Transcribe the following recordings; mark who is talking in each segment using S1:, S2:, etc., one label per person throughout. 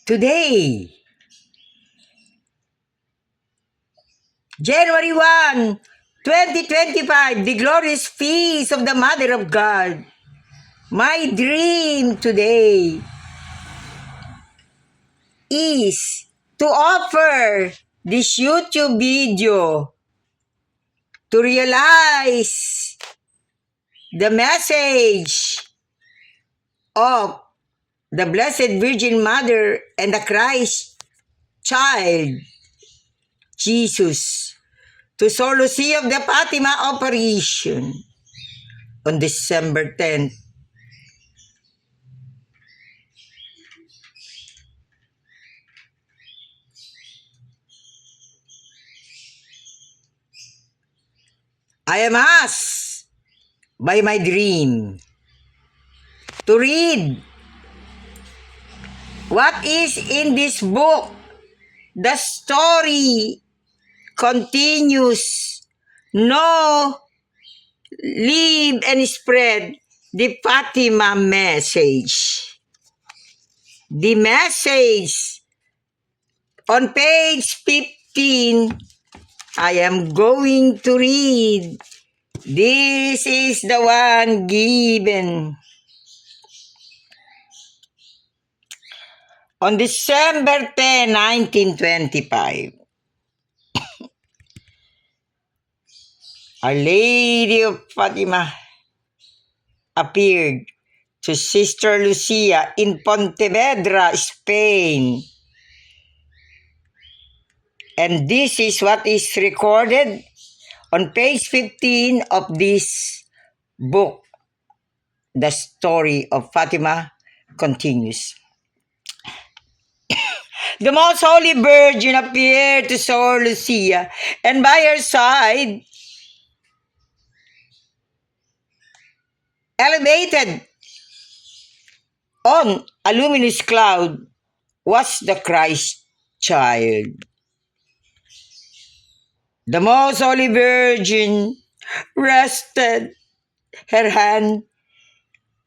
S1: Today, January 1, 2025, the glorious feast of the Mother of God. My dream today is to offer this YouTube video to realize the message of the Blessed Virgin Mother and the Christ child, Jesus, to Sor Lucia of the Fatima operation on December 10th. I am asked by my dream to read what is in this book. The story continues. No, live and spread the Fatima message. The message on page 15, I am going to read. This is the one given on December 10, 1925. Our Lady of Fatima appeared to Sister Lucia in Pontevedra, Spain. And this is what is recorded on page 15 of this book. The story of Fatima continues. The Most Holy Virgin appeared to Sor Lucia, and by her side, elevated on a luminous cloud, was the Christ child. The Most Holy Virgin rested her hand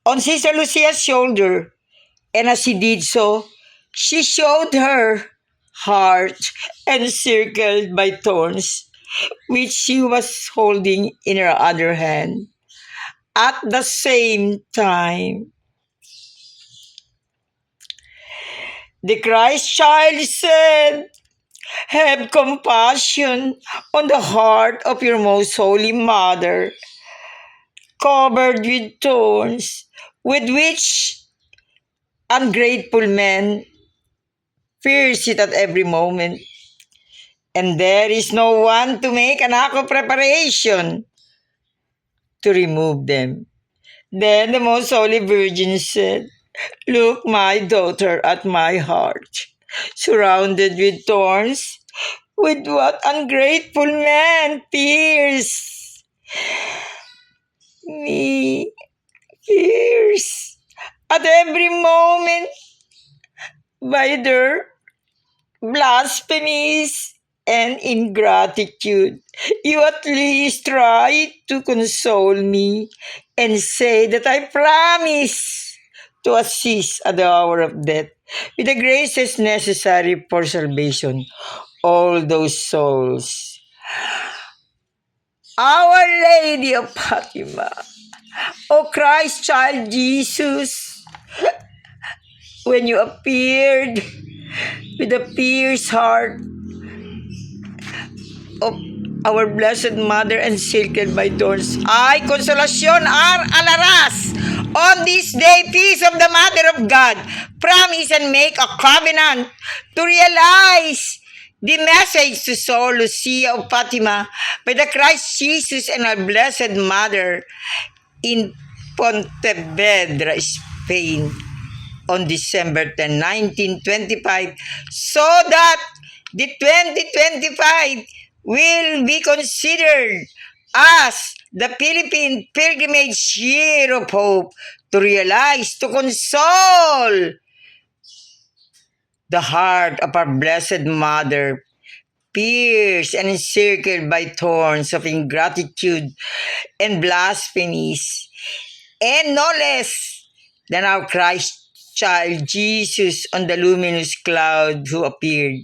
S1: on Sister Lucia's shoulder, and as she did so, she showed her heart encircled by thorns, which she was holding in her other hand. At the same time, the Christ child said, "Have compassion on the heart of your most holy mother, covered with thorns, with which ungrateful men pierce it at every moment. And there is no one to make an act of preparation to remove them." Then the Most Holy Virgin said, "Look, my daughter, at my heart, surrounded with thorns. With what ungrateful man pierce me, pierce at every moment by their blasphemies and ingratitude. You at least try to console me and say that I promise to assist at the hour of death with the graces necessary for salvation all those souls. Our Lady of Fatima, O Christ child Jesus, when you appeared with the pierced heart of our Blessed Mother encircled by thorns, I, Consolacion R. Alaras, on this day, peace of the Mother of God, promise and make a covenant to realize the message to Sor Lucia of Fatima by the Christ Jesus and our Blessed Mother in Pontevedra, Spain, on December 10, 1925, so that the 2025 will be considered as the Philippine Pilgrimage Year of Hope, to realize, to console the heart of our Blessed Mother, pierced and encircled by thorns of ingratitude and blasphemies, and no less than our Christ child, Jesus, on the luminous cloud who appeared,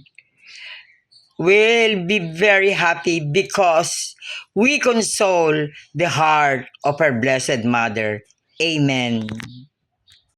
S1: will be very happy because we console the heart of our Blessed Mother. Amen.